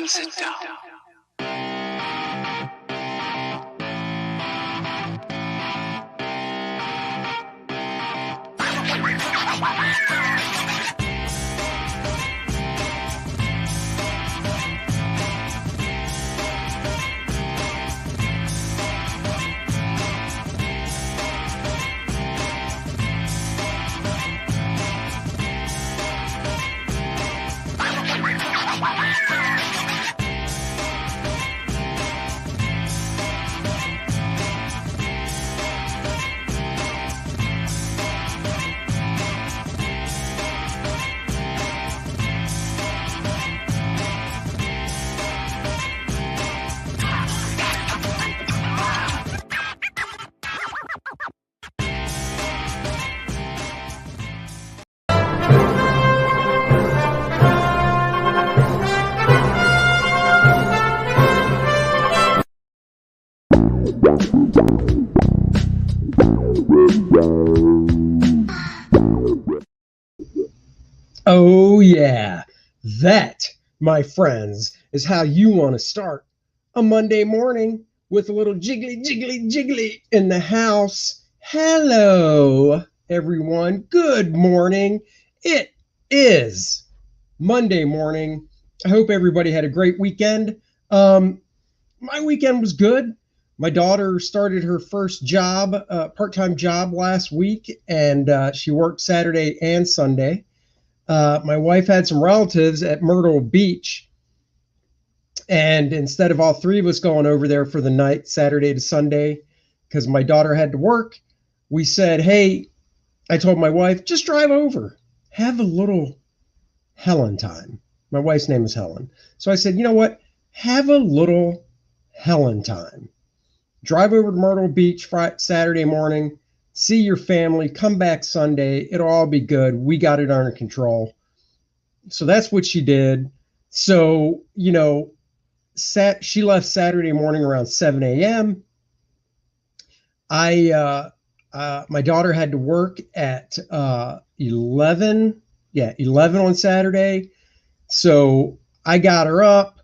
and sit down. Oh yeah, that, my friends, is how you want to start a Monday morning with a little jiggly, jiggly, jiggly in the house. Hello, everyone. Good morning. It is Monday morning. I hope everybody had a great weekend. My weekend was good. My daughter started her first job, part-time job last week, and she worked Saturday and Sunday. My wife had some relatives at Myrtle Beach, and instead of all three of us going over there for the night, Saturday to Sunday, because my daughter had to work, we said, hey, I told my wife, just drive over, have a little Helen time. My wife's name is Helen. So I said, you know what? Have a little Helen time. Drive over to Myrtle Beach Friday, Saturday morning, see your family, come back Sunday. It'll all be good. We got it under control. So that's what she did. So, you know, she left Saturday morning around 7 a.m. My daughter had to work at 11. Yeah, 11 on Saturday. So I got her up,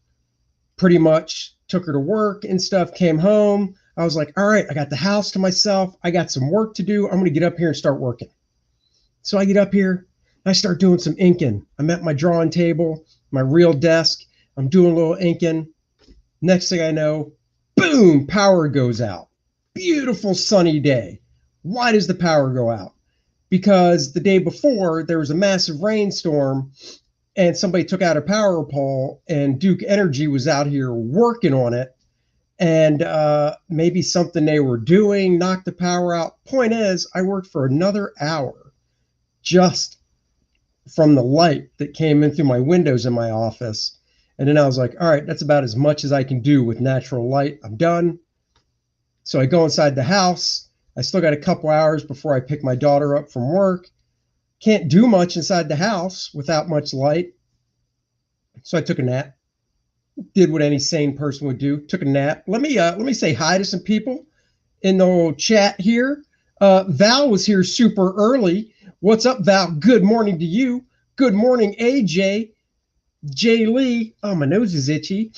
pretty much took her to work and stuff, came home. I was like, all right, I got the house to myself. I got some work to do. I'm going to get up here and start working. So I get up here. I start doing some inking. I'm at my drawing table, my real desk. I'm doing a little inking. Next thing I know, boom, power goes out. Beautiful sunny day. Why does the power go out? Because the day before, there was a massive rainstorm and somebody took out a power pole and Duke Energy was out here working on it. And maybe something they were doing knocked the power out. Point is, I worked for another hour just from the light that came in through my windows in my office. And then I was like, all right, that's about as much as I can do with natural light. I'm done. So I go inside the house. I still got a couple hours before I pick my daughter up from work. Can't do much inside the house without much light. So I took a nap. Did what any sane person would do. Took a nap. Let me say hi to some people in the little chat here. Val was here super early. What's up, Val? Good morning to you. Good morning, AJ. Jay Lee. Oh, my nose is itchy.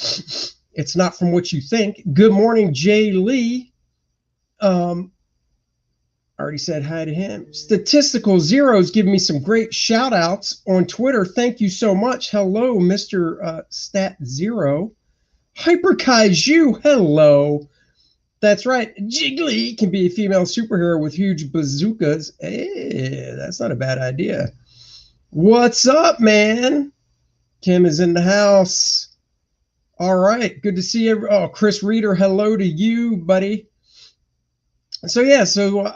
It's not from what you think. Good morning, Jay Lee. Already said hi to him. Statistical Zeros giving me some great shout outs on Twitter. Thank you so much. Hello, Mr. Stat Zero. Hyper Kaiju. Hello. That's right. Jiggly can be a female superhero with huge bazookas. Hey, that's not a bad idea. What's up, man? Kim is in the house. All right. Good to see you. Oh, Chris Reeder. Hello to you, buddy. So yeah,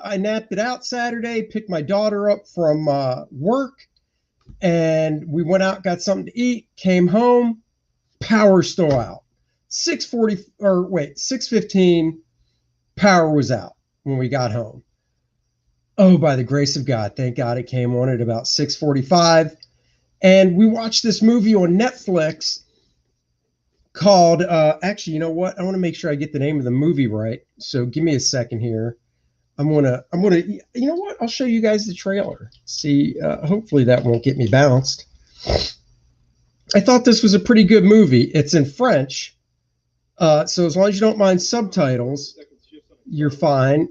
I napped it out Saturday, picked my daughter up from work, and we went out, got something to eat, came home, power still out. 6:15, power was out when we got home. Oh, by the grace of God, thank God it came on at about 6:45. And we watched this movie on Netflix called, actually, you know what? I want to make sure I get the name of the movie right. So give me a second here. I'm gonna, you know what? I'll show you guys the trailer. See, hopefully that won't get me bounced. I thought this was a pretty good movie. It's in French, so as long as you don't mind subtitles, you're fine.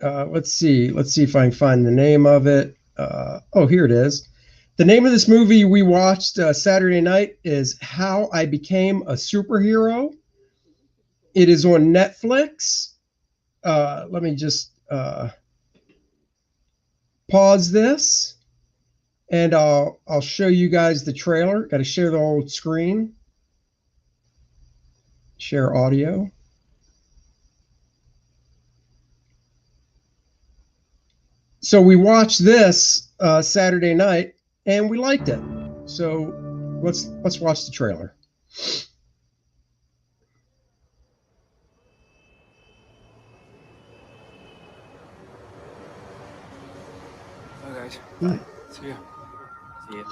Let's see if I can find the name of it. Oh, here it is. The name of this movie we watched Saturday night is How I Became a Superhero. It is on Netflix. Let me just pause this, and I'll show you guys the trailer. Got to share the old screen. Share audio. So we watched this Saturday night, and we liked it. So let's watch the trailer. Bye, guys. Bye. See you. See you.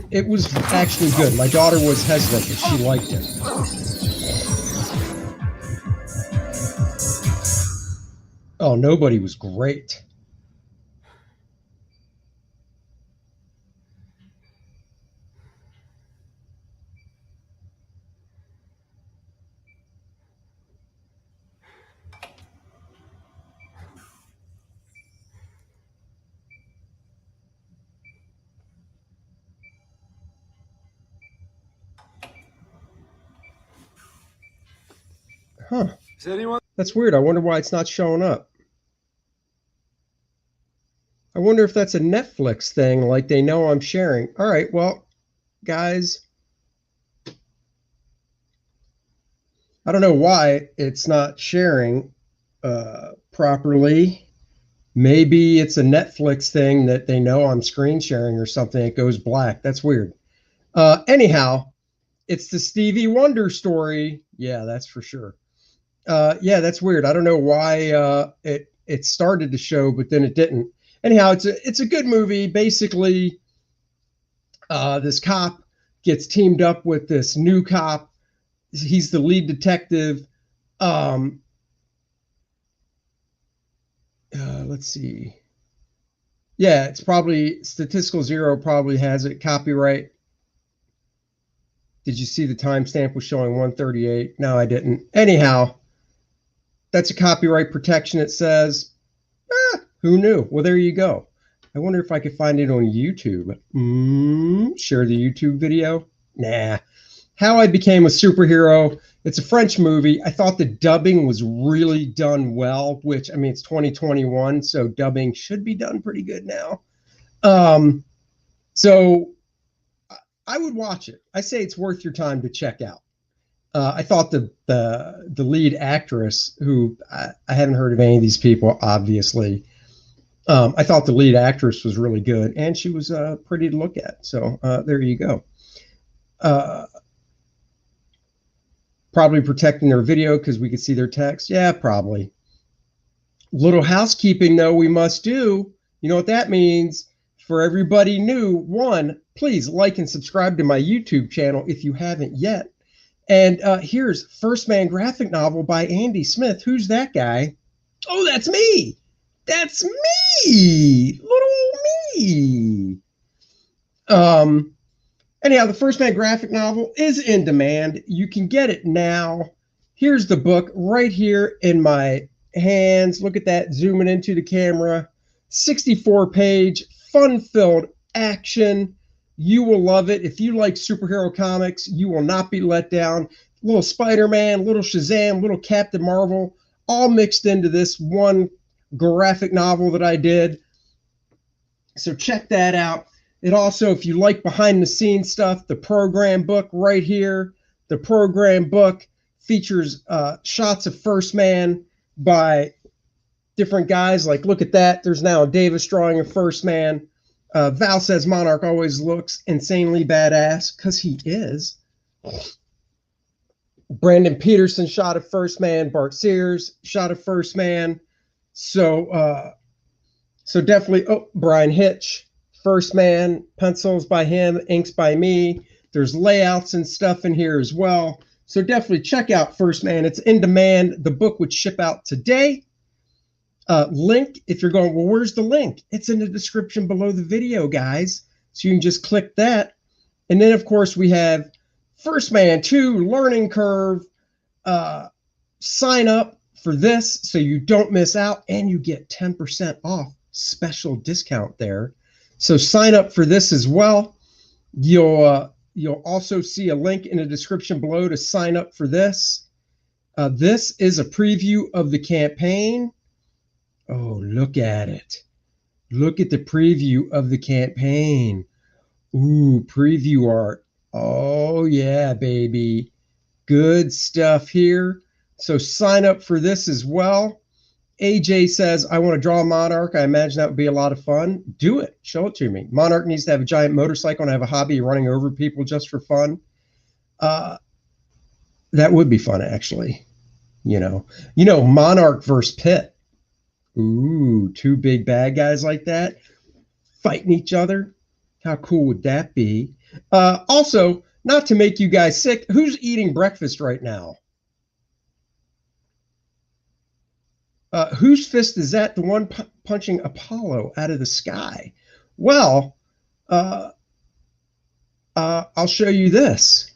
It was actually good. My daughter was hesitant, but she liked it. Oh, nobody was great. Huh. Is anyone? That's weird. I wonder why it's not showing up. I wonder if that's a Netflix thing, like they know I'm sharing. All right, well, guys, I don't know why it's not sharing properly. Maybe it's a Netflix thing that they know I'm screen sharing or something. It goes black. That's weird. Anyhow, it's the Stevie Wonder story. Yeah, that's for sure. Yeah, that's weird. I don't know why it started to show, but then it didn't. Anyhow, it's a good movie. Basically, this cop gets teamed up with this new cop. He's the lead detective. Let's see. Yeah, it's probably Statistical Zero probably has it. Copyright. Did you see the timestamp was showing 138? No, I didn't. Anyhow, that's a copyright protection, it says. Who knew? Well, there you go. I wonder if I could find it on YouTube. Share the YouTube video? Nah. How I Became a Superhero. It's a French movie. I thought the dubbing was really done well, which, I mean, it's 2021, so dubbing should be done pretty good now. So I would watch it. I say it's worth your time to check out. I thought the lead actress, who I haven't heard of any of these people, obviously. I thought the lead actress was really good, and she was pretty to look at. So there you go. Probably protecting their video because we could see their text. Yeah, probably. Little housekeeping, though, we must do. You know what that means? For everybody new, one, please like and subscribe to my YouTube channel if you haven't yet. And here's First Man graphic novel by Andy Smith. Who's that guy? Oh, that's me. That's me. Little me. Anyhow, the First Man graphic novel is in demand. You can get it now. Here's the book right here in my hands. Look at that, zooming into the camera. 64-page, fun-filled action. You will love it. If you like superhero comics, you will not be let down. Little Spider-Man, little Shazam, little Captain Marvel, all mixed into this one graphic novel that I did. So check that out. It also, if you like behind the scenes stuff, the program book right here. The program book features shots of First Man by different guys. Like, look at that. There's now a Davis drawing of First Man. Val says Monarch always looks insanely badass, because he is. Brandon Peterson shot of First Man. Bart Sears shot of First Man. So definitely, Brian Hitch, First Man, pencils by him, inks by me. There's layouts and stuff in here as well. So definitely check out First Man. It's in demand. The book would ship out today. Link, if you're going, well, where's the link? It's in the description below the video, guys. So you can just click that. And then, of course, we have First Man 2 Learning Curve. Sign up for this so you don't miss out, and you get 10% off. Special discount there. So sign up for this as well. You'll also see a link in the description below to sign up for this. This is a preview of the campaign. Oh, look at it. Look at the preview of the campaign. Ooh, preview art. Oh, yeah, baby. Good stuff here. So sign up for this as well. AJ says, I want to draw a Monarch. I imagine that would be a lot of fun. Do it. Show it to me. Monarch needs to have a giant motorcycle and have a hobby of running over people just for fun. That would be fun, actually. You know, Monarch versus Pit. Ooh, two big bad guys like that fighting each other. How cool would that be? Also, not to make you guys sick, who's eating breakfast right now? Whose fist is that? The one punching Apollo out of the sky? Well, I'll show you this.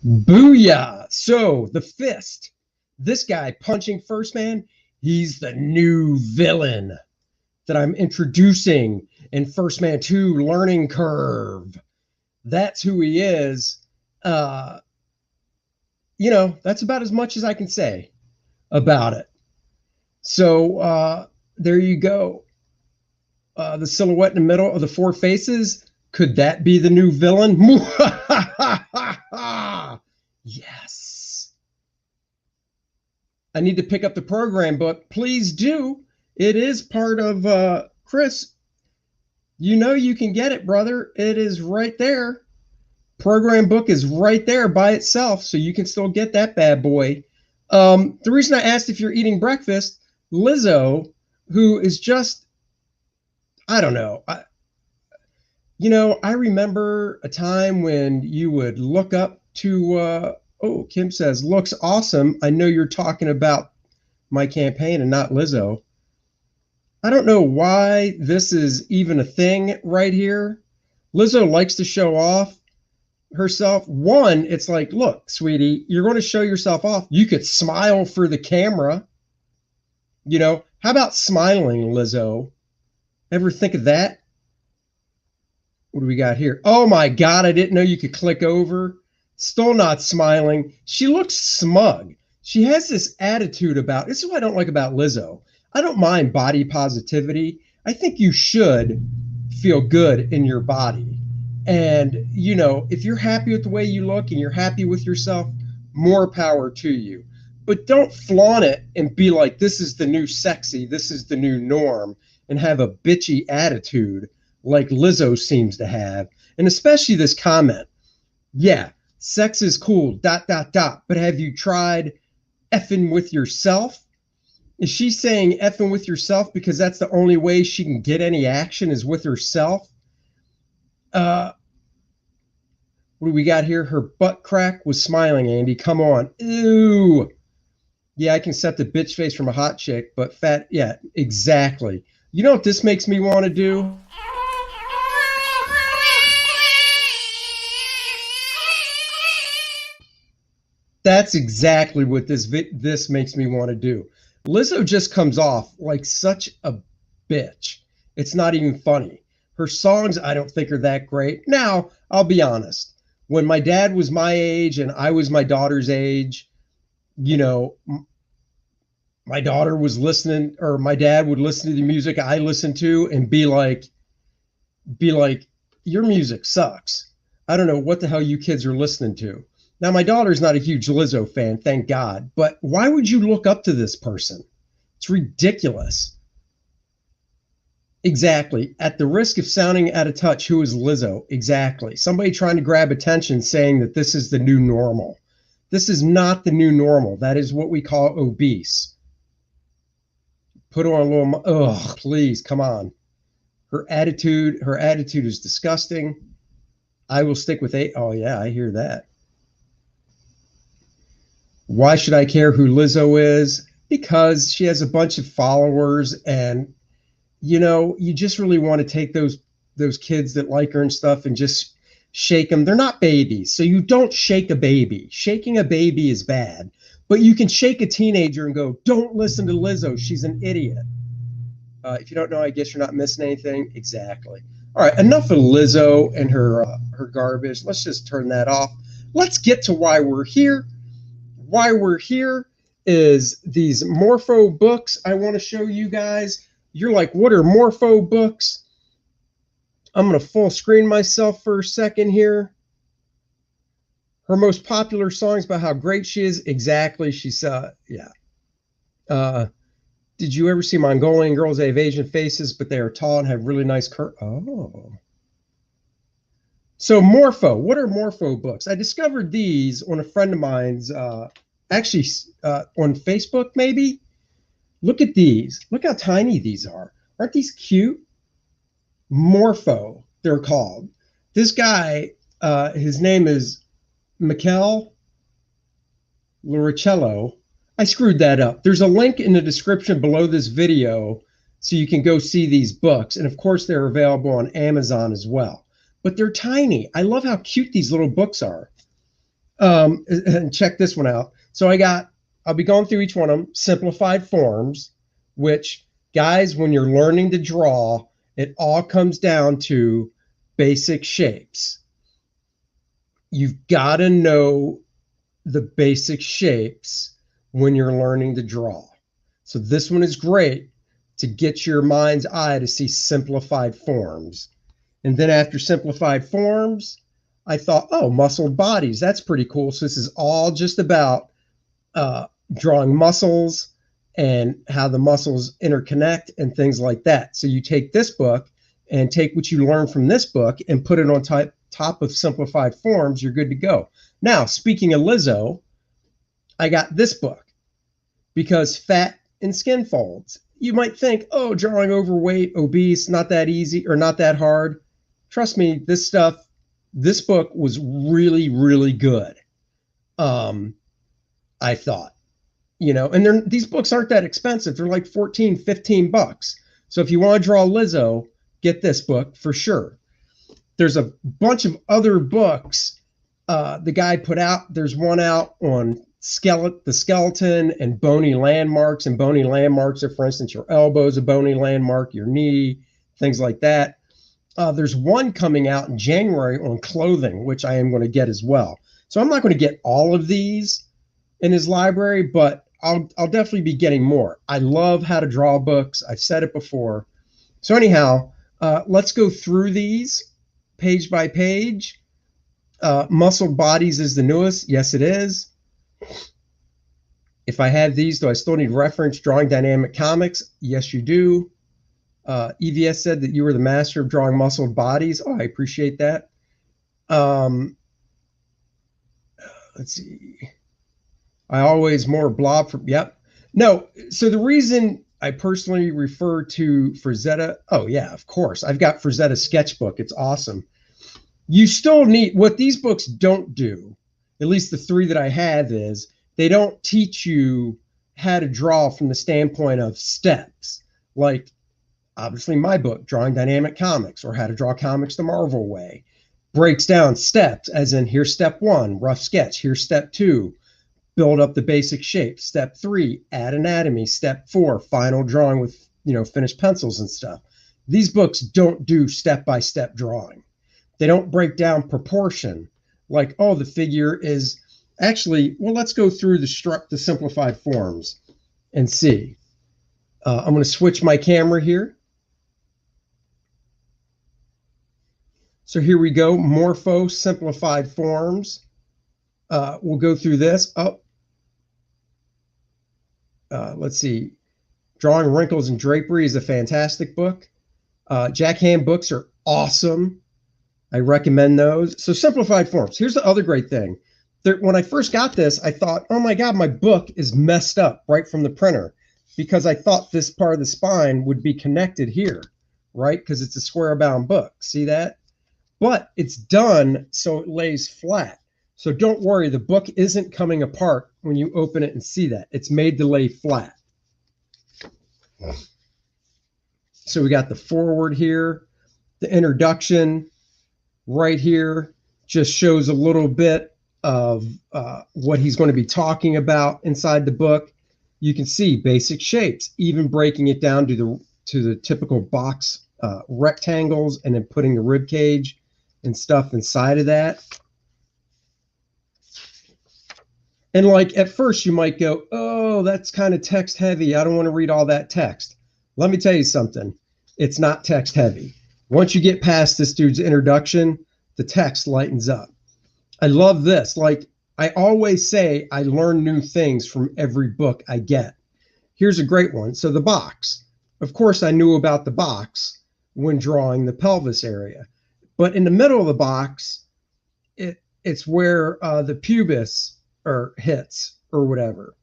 Booyah! So the fist, this guy punching First Man, he's the new villain that I'm introducing in First Man 2 Learning Curve. That's who he is. You know, that's about as much as I can say about it. So there you go. The silhouette in the middle of the four faces. Could that be the new villain? Yes. I need to pick up the program book. Please do. It is part of Chris. You know you can get it, brother. It is right there. Program book is right there by itself, so you can still get that bad boy. The reason I asked if you're eating breakfast, Lizzo, who is just, I don't know. I remember a time when you would look up to, Kim says, looks awesome. I know you're talking about my campaign and not Lizzo. I don't know why this is even a thing right here. Lizzo likes to show off herself. One, it's like, look, sweetie, you're going to show yourself off. You could smile for the camera. You know, how about smiling, Lizzo? Ever think of that? What do we got here? Oh my God, I didn't know you could click over. Still not smiling. She looks smug. She has this attitude about, this is what I don't like about Lizzo. I don't mind body positivity. I think you should feel good in your body. And, you know, if you're happy with the way you look and you're happy with yourself, more power to you. But don't flaunt it and be like, this is the new sexy, this is the new norm, and have a bitchy attitude like Lizzo seems to have. And especially this comment. Yeah, sex is cool, ... But have you tried effing with yourself? Is she saying effing with yourself because that's the only way she can get any action is with herself? What do we got here? Her butt crack was smiling, Andy. Come on. Ew. Yeah, I can set the bitch face from a hot chick, but fat. Yeah, exactly. You know what this makes me want to do? That's exactly what this makes me want to do. Lizzo just comes off like such a bitch. It's not even funny. Her songs I don't think are that great. Now, I'll be honest. When my dad was my age and I was my daughter's age, you know, my daughter was listening, or my dad would listen to the music I listened to and be like, your music sucks. I don't know what the hell you kids are listening to. Now, my daughter's not a huge Lizzo fan, thank God, but why would you look up to this person? It's ridiculous. Exactly. At the risk of sounding out of touch, who is Lizzo? Exactly. Somebody trying to grab attention saying that this is the new normal. This is not the new normal. That is what we call obese. Put on a little, ugh, please, come on. Her attitude is disgusting. I will stick with eight. Oh, yeah, I hear that. Why should I care who Lizzo is? Because she has a bunch of followers, and you know, you just really want to take those kids that like her and stuff and just shake them. They're not babies, so you don't shake a baby. Shaking a baby is bad, but you can shake a teenager and go, don't listen to Lizzo, she's an idiot. If you don't know, I guess you're not missing anything. Exactly. All right, enough of Lizzo and her garbage. Let's just turn that off. Let's get to why we're here. Why we're here is these Morpho books I want to show you guys. You're like, what are Morpho books? I'm going to full screen myself for a second here. Her most popular songs about how great she is. Exactly. She's, yeah. Did you ever see Mongolian girls? They have Asian faces, but they are tall and have really nice Oh. So Morpho, what are Morpho books? I discovered these on a friend of mine's, actually on Facebook maybe. Look at these. Look how tiny these are. Aren't these cute? Morpho, they're called. This guy, his name is Michel Lauricella. I screwed that up. There's a link in the description below this video so you can go see these books. And of course, they're available on Amazon as well. But they're tiny. I love how cute these little books are. And check this one out. So I'll be going through each one of them. Simplified Forms, which, guys, when you're learning to draw, it all comes down to basic shapes. You've got to know the basic shapes when you're learning to draw. So this one is great to get your mind's eye to see simplified forms. And then after simplified forms, I thought, oh, muscled bodies, that's pretty cool. So this is all just about drawing muscles and how the muscles interconnect and things like that. So you take this book and take what you learn from this book and put it on top of simplified forms, you're good to go. Now, speaking of Lizzo, I got this book because fat and skin folds. You might think, oh, drawing overweight, obese, not that easy or not that hard. Trust me, this book was really, really good. I thought, you know, and these books aren't that expensive. They're like 14, 15 bucks. So if you want to draw Lizzo, get this book for sure. There's a bunch of other books the guy put out. There's one out on the skeleton and bony landmarks. And bony landmarks are, for instance, your elbow is a bony landmark, your knee, things like that. There's one coming out in January on clothing, which I am going to get as well. So I'm not going to get all of these in his library, but I'll definitely be getting more. I love how to draw books. I've said it before. So anyhow, let's go through these page by page. Muscled Bodies is the newest. Yes, it is. If I have these, do I still need reference drawing dynamic comics? Yes, you do. EVS said that you were the master of drawing muscled bodies. Oh, I appreciate that. Let's see. I always more blob from, yep. No, so the reason I personally refer to Frazetta, oh yeah, of course. I've got Frazetta's sketchbook. It's awesome. You still need what these books don't do, at least the three that I have, is they don't teach you how to draw from the standpoint of steps. Like obviously my book, Drawing Dynamic Comics, or How to Draw Comics the Marvel Way, breaks down steps, as in here's step one, rough sketch, here's step two, build up the basic shape. Step three, add anatomy. Step four, final drawing with, finished pencils and stuff. These books don't do step-by-step drawing. They don't break down proportion. Like, oh, the figure is actually, well, let's go through the simplified forms and see. I'm going to switch my camera here. So here we go, Morpho Simplified Forms. We'll go through this. Let's see. Drawing Wrinkles and Drapery is a fantastic book. Jack Hand books are awesome. I recommend those. So simplified forms. Here's the other great thing. When I first got this, I thought, oh my God, my book is messed up right from the printer, because I thought this part of the spine would be connected here, right? Because it's a square bound book. See that? But it's done so it lays flat. So don't worry, the book isn't coming apart when you open it and see that. It's made to lay flat. So we got the forward here. The introduction right here just shows a little bit of what he's going to be talking about inside the book. You can see basic shapes, even breaking it down to the typical box rectangles, and then putting the rib cage and stuff inside of that. And like at first you might go, oh, that's kind of text heavy. I don't want to read all that text. Let me tell you something. It's not text heavy. Once you get past this dude's introduction, the text lightens up. I love this. Like I always say, I learn new things from every book I get. Here's a great one. So the box. Of course, I knew about the box when drawing the pelvis area. But in the middle of the box, it's where the pubis hits or whatever.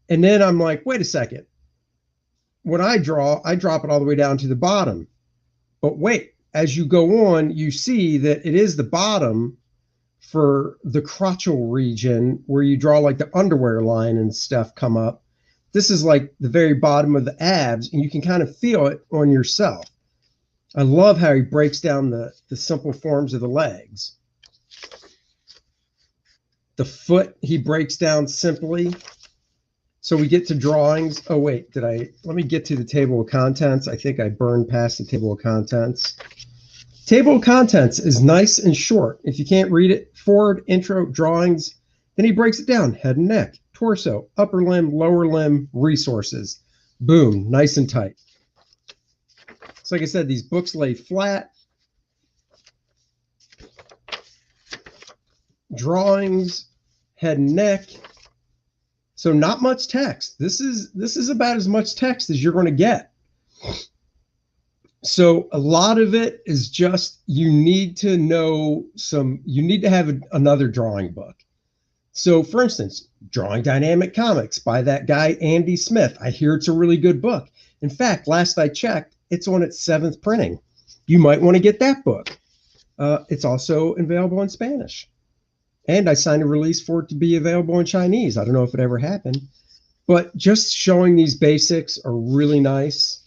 And then I'm like, wait a second. When I drop it all the way down to the bottom. But wait, as you go on, you see that it is the bottom for the crotchal region where you draw like the underwear line and stuff come up. This is like the very bottom of the abs, and you can kind of feel it on yourself. I love how he breaks down the simple forms of the legs. The foot he breaks down simply. So we get to drawings. Oh, wait, let me get to the table of contents. I think I burned past the table of contents. Table of contents is nice and short. If you can't read it, forward, intro, drawings, then he breaks it down. Head and neck, torso, upper limb, lower limb, resources. Boom, nice and tight. So like I said, these books lay flat. Drawings, head and neck. So not much text. This is about as much text as you're going to get. So a lot of it is just, you need to have another drawing book. So for instance, Drawing Dynamic Comics by that guy, Andy Smith. I hear it's a really good book. In fact, last I checked, it's on its 7th printing. You might want to get that book. It's also available in Spanish. And I signed a release for it to be available in Chinese. I don't know if it ever happened. But just showing these basics are really nice.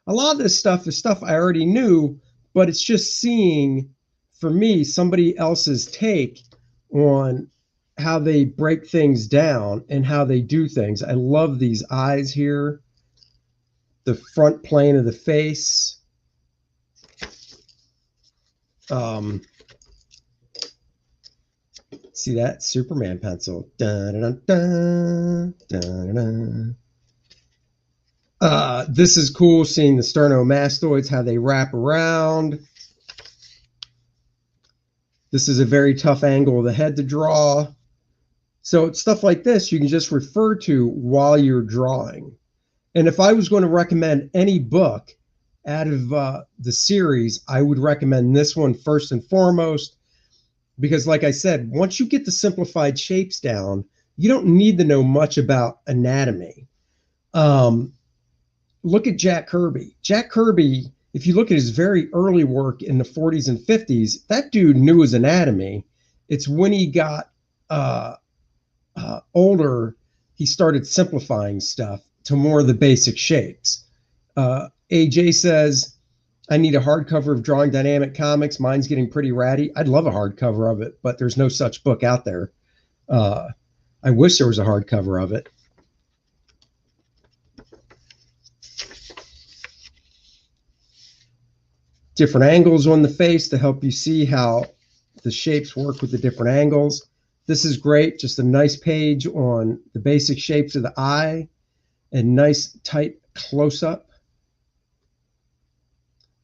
A lot of this stuff is stuff I already knew, but it's just seeing, for me, somebody else's take on how they break things down and how they do things. I love these eyes here, the front plane of the face. See that? Superman pencil. Dun, dun, dun, dun, dun, dun. This is cool, seeing the sternomastoids, how they wrap around. This is a very tough angle of the head to draw. So stuff like this you can just refer to while you're drawing. And if I was going to recommend any book out of the series, I would recommend this one first and foremost. Because like I said, once you get the simplified shapes down, you don't need to know much about anatomy. Look at Jack Kirby. Jack Kirby, if you look at his very early work in the 40s and 50s, that dude knew his anatomy. It's when he got older, he started simplifying stuff to more of the basic shapes. AJ says, I need a hardcover of Drawing Dynamic Comics. Mine's getting pretty ratty. I'd love a hardcover of it, but there's no such book out there. I wish there was a hardcover of it. Different angles on the face to help you see how the shapes work with the different angles. This is great. Just a nice page on the basic shapes of the eye and nice tight close-up.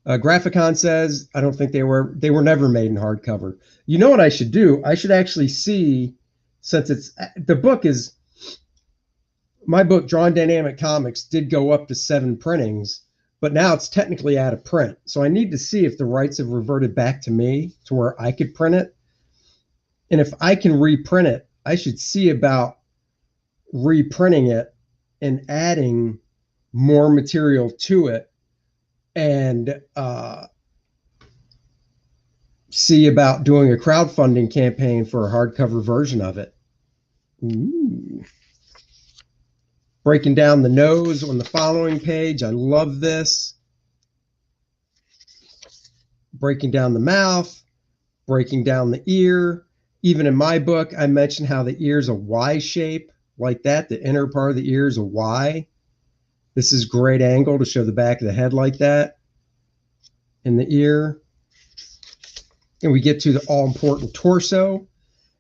Graphicon says, I don't think they were never made in hardcover. You know what I should do? I should actually see, since it's, the book is, my book, Drawing Dynamic Comics, did go up to 7 printings, but now it's technically out of print. So I need to see if the rights have reverted back to me to where I could print it. And if I can reprint it, I should see about reprinting it and adding more material to it, and see about doing a crowdfunding campaign for a hardcover version of it. Ooh. Breaking down the nose on the following page. I love this. Breaking down the mouth, breaking down the ear. Even in my book, I mentioned how the ear's a Y shape, like that. The inner part of the ear is a Y. This is great angle to show the back of the head like that. In the ear. And we get to the all-important torso.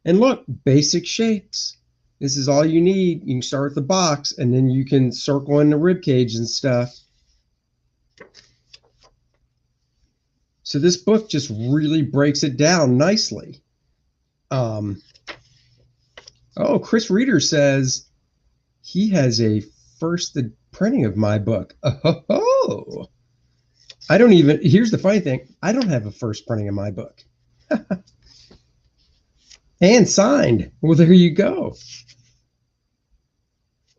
And look, basic shapes. This is all you need. You can start with the box, and then you can circle in the rib cage and stuff. So this book just really breaks it down nicely. Oh, Chris Reader says he has a first printing of my book. Oh, I don't even, here's the funny thing. I don't have a first printing of my book. And signed. Well, there you go.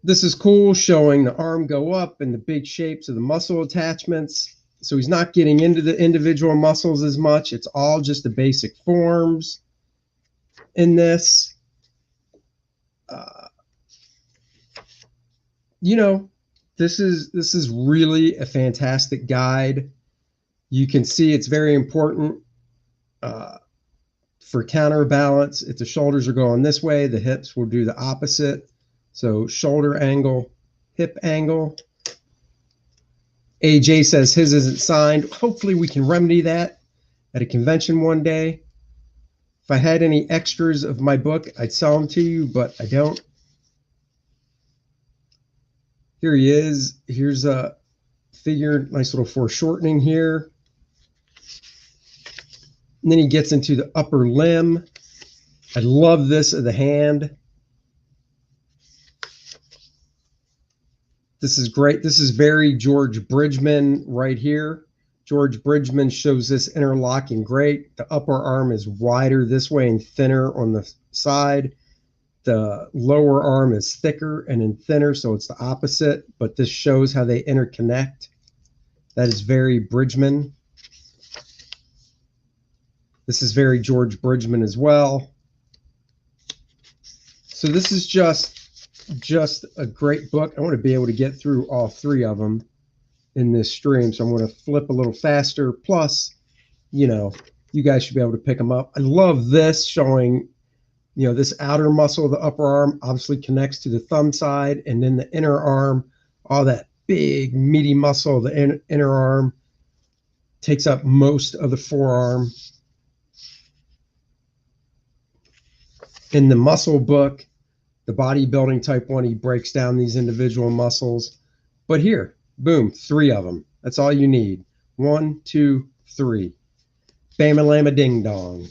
This is cool, showing the arm go up and the big shapes of the muscle attachments. So he's not getting into the individual muscles as much. It's all just the basic forms in this. You know, this is really a fantastic guide. You can see it's very important for counterbalance. If the shoulders are going this way, the hips will do the opposite. So shoulder angle, hip angle. AJ says his isn't signed. Hopefully we can remedy that at a convention one day. If I had any extras of my book, I'd sell them to you, but I don't. Here he is. Here's a figure, nice little foreshortening here. And then he gets into the upper limb. I love this of the hand. This is great. This is very George Bridgman right here. George Bridgman shows this interlocking great. The upper arm is wider this way and thinner on the side. The lower arm is thicker and then thinner, so it's the opposite, but this shows how they interconnect. That is very Bridgman. This is very George Bridgman as well. So this is just a great book. I want to be able to get through all 3 of them in this stream, so I'm going to flip a little faster. Plus, you know, you guys should be able to pick them up. I love this, showing, you know, this outer muscle of the upper arm obviously connects to the thumb side, and then the inner arm, all that big meaty muscle of the inner arm takes up most of the forearm. In the muscle book, the bodybuilding type 1, he breaks down these individual muscles. But here, boom, 3 of them. That's all you need. 1, 2, 3. Bam-a-llama ding-dong.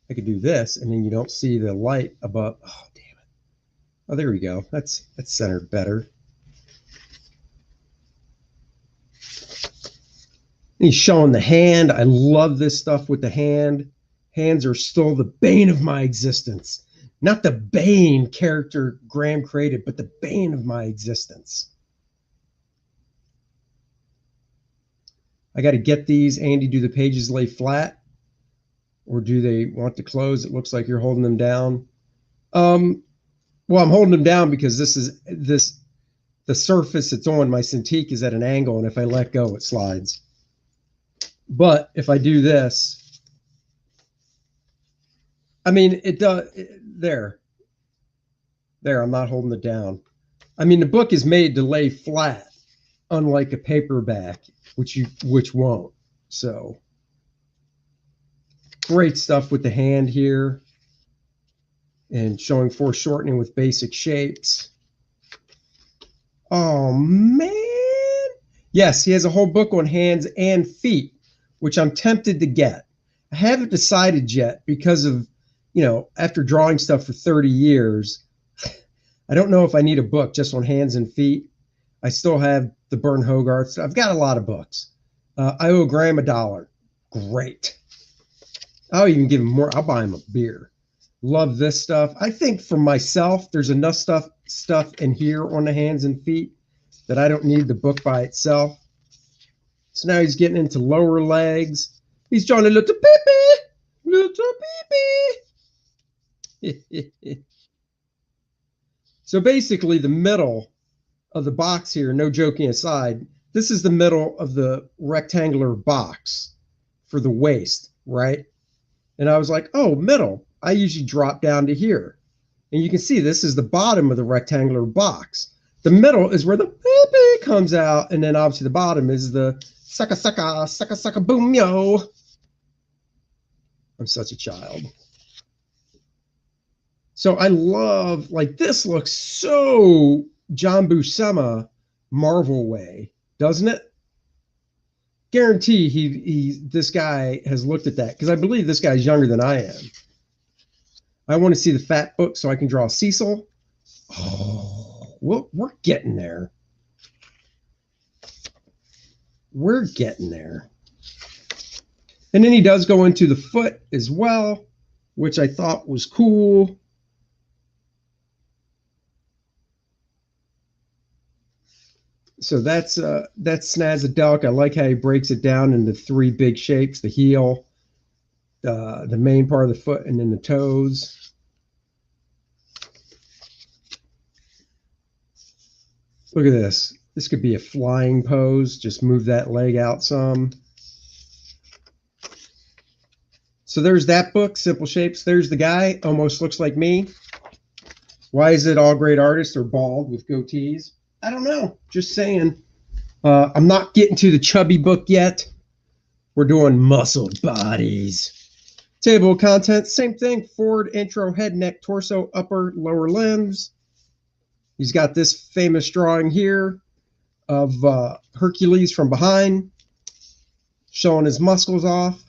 I could do this, and then you don't see the light above. Oh, damn it. Oh, there we go. That's centered better. He's showing the hand. I love this stuff with the hand. Hands are still the bane of my existence. Not the Bane character Graham created, but the bane of my existence. I got to get these. Andy, do the pages lay flat? Or do they want to close? It looks like you're holding them down. Well, I'm holding them down because the surface it's on, my Cintiq, is at an angle, and if I let go, it slides. But if I do this, I mean, it does. There, I'm not holding it down. I mean, the book is made to lay flat, unlike a paperback, which won't. So great stuff with the hand here, and showing foreshortening with basic shapes. Oh man, yes, he has a whole book on hands and feet, which I'm tempted to get. I haven't decided yet because of, after drawing stuff for 30 years, I don't know if I need a book just on hands and feet. I still have the Bern Hogarth. I've got a lot of books. I owe Graham $1. Great. I'll even give him more. I'll buy him a beer. Love this stuff. I think for myself, there's enough stuff in here on the hands and feet that I don't need the book by itself. So now he's getting into lower legs. He's drawing a little baby. So basically the middle of the box here, no joking aside, this is the middle of the rectangular box for the waist, right? And I was like, oh, middle. I usually drop down to here. And you can see this is the bottom of the rectangular box. The middle is where the baby comes out. And then obviously the bottom is the sucka, sucka, sucka, sucka, boom, yo. I'm such a child. So I love, like, this looks so John Buscema Marvel way, doesn't it? Guarantee this guy has looked at that, because I believe this guy's younger than I am. I want to see the fat book so I can draw Cecil. Oh, well, we're getting there. We're getting there. And then he does go into the foot as well, which I thought was cool. So that's Snazzadelic. I like how he breaks it down into 3 big shapes: the heel, the main part of the foot, and then the toes. Look at this. This could be a flying pose. Just move that leg out some. So there's that book, Simple Shapes. There's the guy, almost looks like me. Why is it all great artists are bald with goatees? I don't know. Just saying. I'm not getting to the chubby book yet. We're doing muscled bodies. Table of contents, same thing. Forward, intro, head, neck, torso, upper, lower limbs. He's got this famous drawing here of Hercules from behind, showing his muscles off.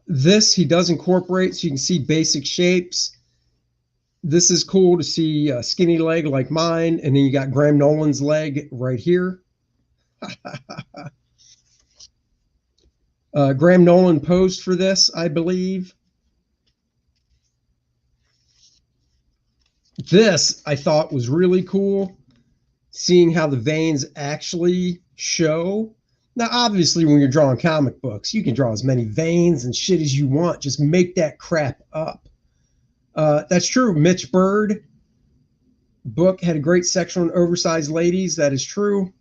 This he does incorporate, so you can see basic shapes. This is cool to see a skinny leg like mine, and then you got Graham Nolan's leg right here. Graham Nolan posed for this, I believe. This I thought was really cool, seeing how the veins actually show. Now, obviously, when you're drawing comic books, you can draw as many veins and shit as you want. Just make that crap up. That's true. Mitch Bird book had a great section on oversized ladies. That is true.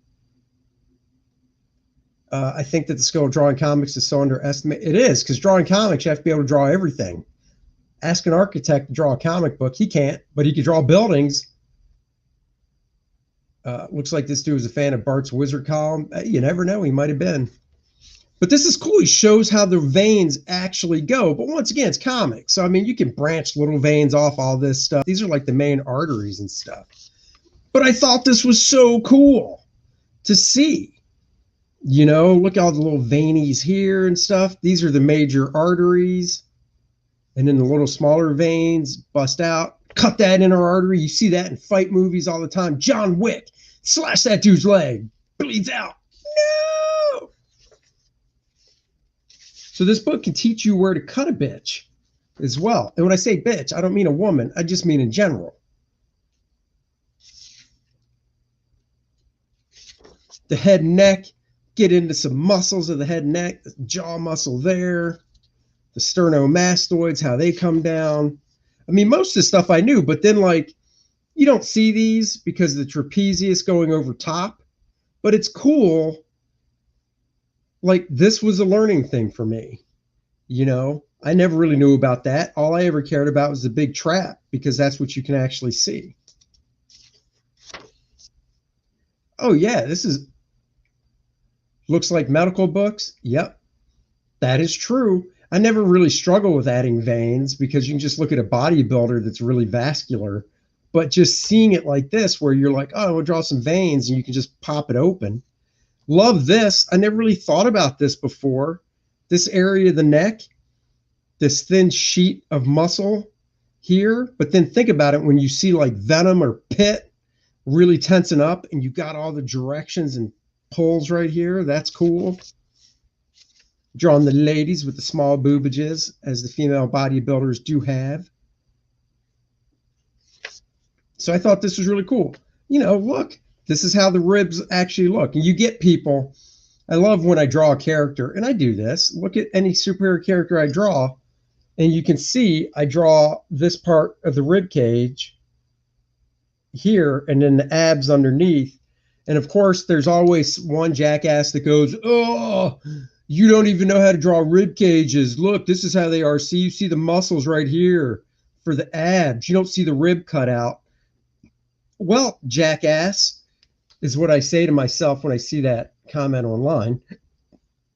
I think that the skill of drawing comics is so underestimated. It is, because drawing comics, you have to be able to draw everything. Ask an architect to draw a comic book. He can't, but he can draw buildings. Looks like this dude was a fan of Bart's Wizard column. You never know. He might have been. But this is cool. He shows how the veins actually go. But once again, it's comics. So, I mean, you can branch little veins off all this stuff. These are like the main arteries and stuff. But I thought this was so cool to see. You know, look at all the little veinies here and stuff. These are the major arteries. And then the little smaller veins bust out. Cut that inner artery. You see that in fight movies all the time. John Wick. Slash that dude's leg. Bleeds out. No! So this book can teach you where to cut a bitch as well. And when I say bitch, I don't mean a woman. I just mean in general. The head and neck, get into some muscles of the head and neck, the jaw muscle there, the sternomastoids, how they come down. I mean, most of the stuff I knew, but then like, you don't see these because of the trapezius going over top, but it's cool. Like this was a learning thing for me. You know, I never really knew about that. All I ever cared about was the big trap because that's what you can actually see. Oh yeah, this is looks like medical books. Yep, that is true. I never really struggle with adding veins because you can just look at a bodybuilder that's really vascular, but just seeing it like this where you're like, oh, we'll draw some veins and you can just pop it open. Love this. I never really thought about this before. This area of the neck, this thin sheet of muscle here, but then think about it when you see like venom or pit really tensing up and you got all the directions and pulls right here. That's cool. Drawing the ladies with the small boobages as the female bodybuilders do have. So I thought this was really cool. You know, look, this is how the ribs actually look. And you get people, I love when I draw a character, and I do this. Look at any superhero character I draw, and you can see I draw this part of the rib cage here and then the abs underneath. And of course, there's always one jackass that goes, oh, you don't even know how to draw rib cages. Look, this is how they are. See, you see the muscles right here for the abs. You don't see the rib cut out. Well, jackass is what I say to myself when I see that comment online.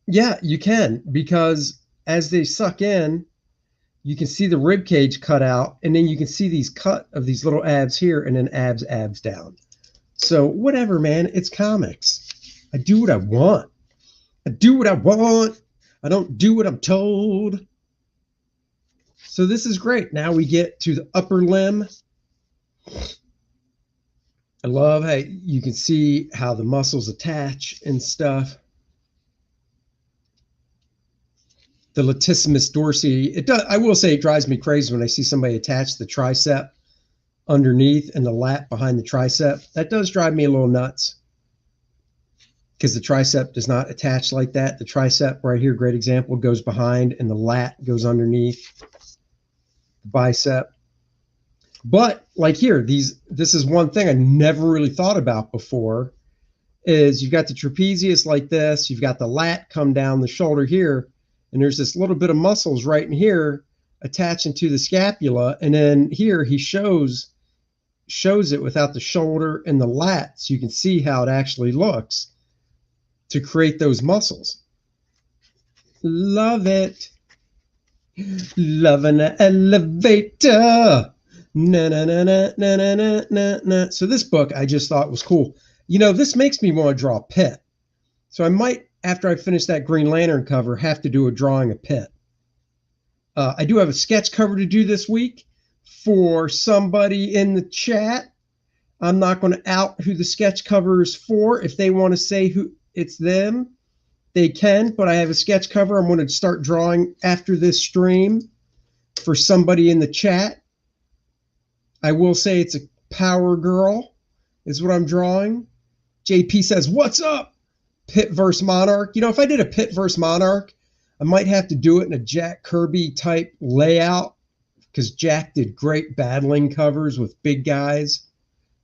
Yeah, you can, because as they suck in, you can see the rib cage cut out, and then you can see these cut of these little abs here, and then abs down. So whatever, man, it's comics. I do what I want. I do what I want. I don't do what I'm told. So this is great. Now we get to the upper limb. I love how you can see how the muscles attach and stuff. The latissimus dorsi, it does. I will say it drives me crazy when I see somebody attach the tricep underneath and the lat behind the tricep. That does drive me a little nuts because the tricep does not attach like that. The tricep right here, great example, goes behind and the lat goes underneath the bicep. But like here, this is one thing I never really thought about before is you've got the trapezius like this, you've got the lat come down the shoulder here, and there's this little bit of muscles right in here attaching to the scapula. And then here he shows it without the shoulder and the lat, so you can see how it actually looks to create those muscles. Love it. Love an elevator. Na, na, na, na, na, na, na, na. So this book I just thought was cool. You know, this makes me want to draw Pit. So I might, after I finish that Green Lantern cover, have to do a drawing of Pit. I do have a sketch cover to do this week for somebody in the chat. I'm not going to out who the sketch cover is for. If they want to say who it's them, they can. But I have a sketch cover I'm going to start drawing after this stream for somebody in the chat. I will say it's a Power Girl is what I'm drawing. JP says, what's up? Pit versus Monarch. You know, if I did a Pit versus Monarch, I might have to do it in a Jack Kirby type layout because Jack did great battling covers with big guys,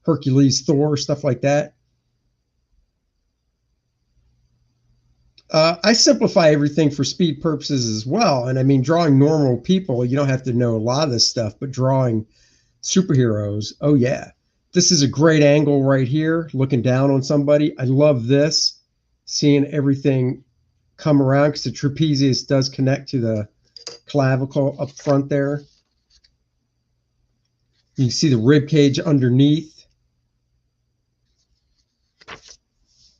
Hercules, Thor, stuff like that. I simplify everything for speed purposes as well. And I mean, drawing normal people, you don't have to know a lot of this stuff, but drawing superheroes, oh yeah. This is a great angle right here, looking down on somebody. I love this, seeing everything come around because the trapezius does connect to the clavicle up front there. You can see the rib cage underneath.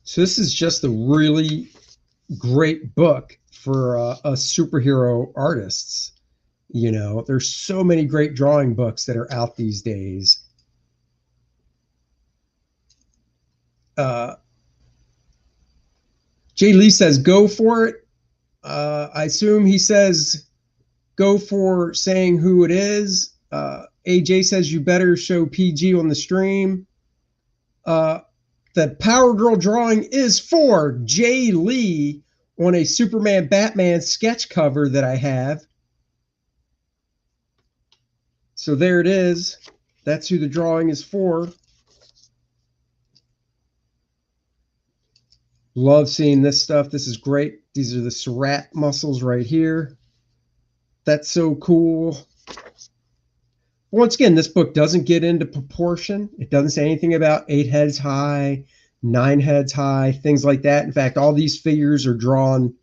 So this is just a really great book for us superhero artists. You know, there's so many great drawing books that are out these days. Jay Lee says, go for it. I assume he says, go for saying who it is. AJ says you better show PG on the stream. The Power Girl drawing is for Jay Lee on a Superman Batman sketch cover that I have. So there it is. That's who the drawing is for. Love seeing this stuff. This is great. These are the Surratt muscles right here. That's so cool. Once again, this book doesn't get into proportion. It doesn't say anything about 8 heads high, 9 heads high, things like that. In fact, all these figures are drawn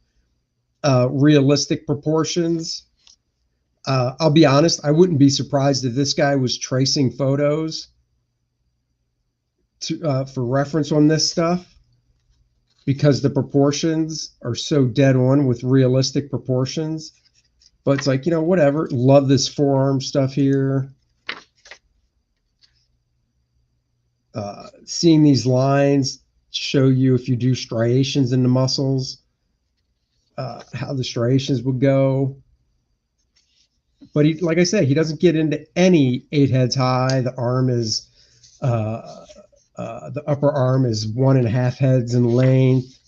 realistic proportions. I'll be honest, I wouldn't be surprised if this guy was tracing photos for reference on this stuff, because the proportions are so dead on with realistic proportions. But it's like, whatever. Love this forearm stuff here. Seeing these lines show you, if you do striations in the muscles, how the striations would go. But he, like I said, he doesn't get into any 8 heads high. The arm is, the upper arm is 1.5 heads in length.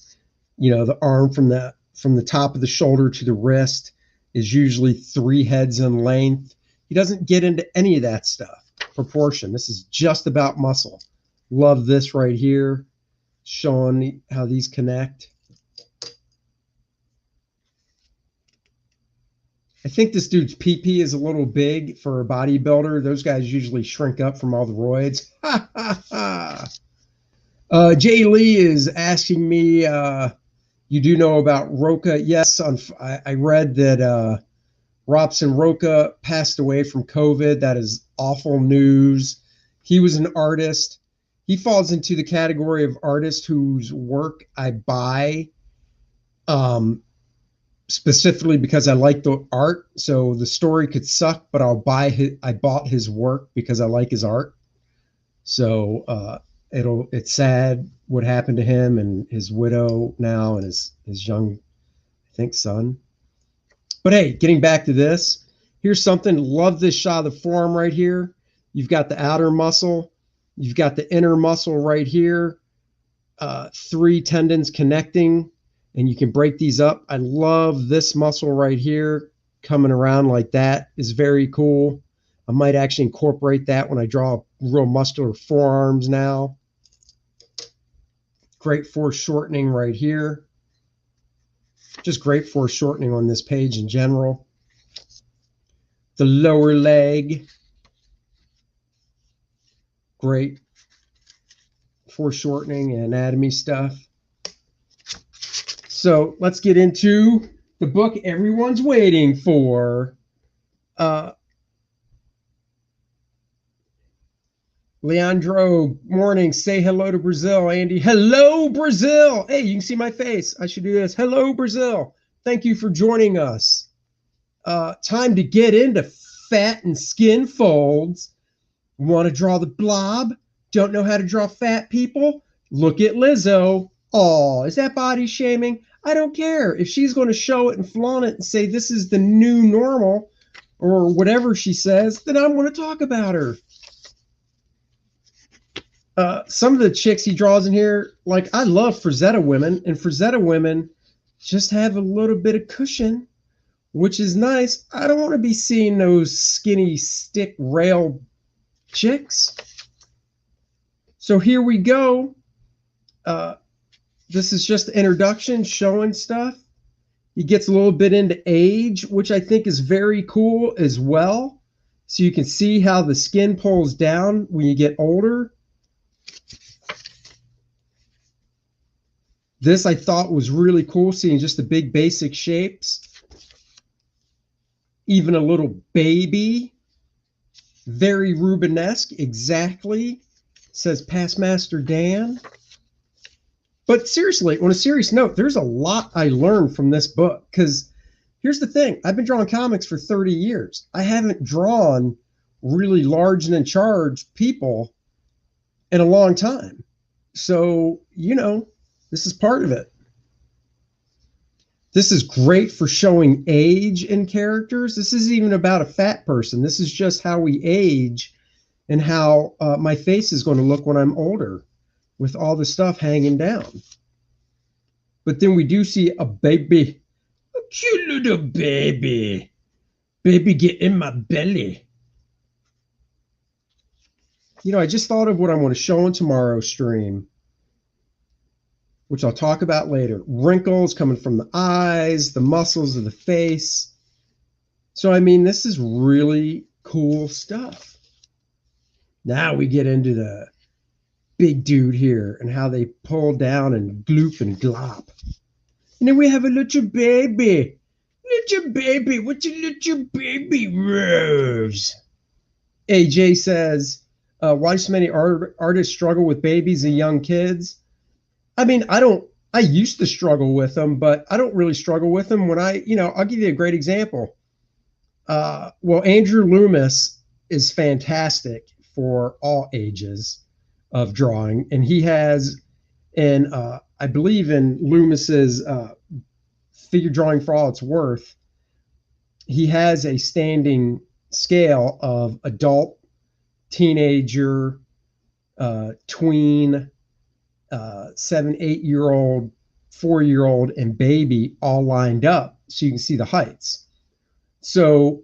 The arm from the top of the shoulder to the wrist is usually 3 heads in length. He doesn't get into any of that stuff. Proportion. This is just about muscle. Love this right here, showing how these connect. I think this dude's PP is a little big for a bodybuilder. Those guys usually shrink up from all the roids. Ha ha ha. Jay Lee is asking me, you do know about Roca? Yes, I read that Robson Roca passed away from COVID. That is awful news. He was an artist. He falls into the category of artist whose work I buy, specifically because I like the art. So the story could suck, but I bought his work because I like his art. So it's sad what happened to him and his widow now and his young, I think, son. But hey, getting back to this, here's something. Love this shot of the forearm right here. You've got the outer muscle. You've got the inner muscle right here. 3 tendons connecting, and you can break these up. I love this muscle right here coming around like that. Is very cool. I might actually incorporate that when I draw real muscular forearms now. Great foreshortening right here. Just great foreshortening on this page in general. The lower leg. Great foreshortening and anatomy stuff. So let's get into the book everyone's waiting for. Leandro, morning. Say hello to Brazil. Andy, hello, Brazil. Hey, you can see my face. I should do this. Hello, Brazil. Thank you for joining us. Time to get into fat and skin folds. Want to draw the blob? Don't know how to draw fat people? Look at Lizzo. Oh, is that body shaming? I don't care. If she's going to show it and flaunt it and say this is the new normal or whatever she says, then I'm going to talk about her. Some of the chicks he draws in here, like I love Frazetta women, and Frazetta women just have a little bit of cushion, which is nice. I don't want to be seeing those skinny stick rail chicks. So here we go. This is just the introduction showing stuff. He gets a little bit into age, which I think is very cool as well. So you can see how the skin pulls down when you get older. This I thought was really cool, seeing just the big basic shapes. Even a little baby. Very Rubenesque, exactly. Says Past Master Dan. But seriously, on a serious note, there's a lot I learned from this book. Because here's the thing. I've been drawing comics for 30 years. I haven't drawn really large and in charge people in a long time. So, this is part of it. This is great for showing age in characters. This isn't even about a fat person. This is just how we age and how my face is going to look when I'm older with all the stuff hanging down. But then we do see a baby, a cute little baby. Baby, get in my belly. You know, I just thought of what I'm going to show on tomorrow's stream, which I'll talk about later. Wrinkles coming from the eyes, the muscles of the face. So, I mean, this is really cool stuff. Now we get into the big dude here and how they pull down and gloop and glop. And then we have a little baby. Little baby. What's a little baby, Rose? AJ says, why do so many artists struggle with babies and young kids? I mean, I used to struggle with them, but I don't really struggle with them when I'll give you a great example. Well, Andrew Loomis is fantastic for all ages of drawing. And he has, I believe in Loomis's figure drawing for all it's worth, he has a standing scale of adult, teenager, tween, 7, 8-year-old, 4-year-old, and baby all lined up so you can see the heights. So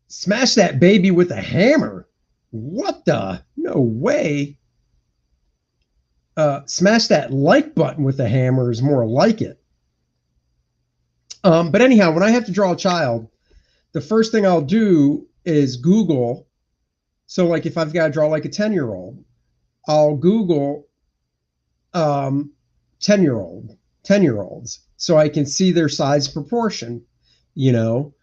smash that baby with a hammer. What the? No way. Smash that like button with a hammer is more like it. But anyhow, when I have to draw a child, the first thing I'll do is Google. So like if I've got to draw like a 10-year-old, I'll Google 10-year-olds so I can see their size proportion, you know.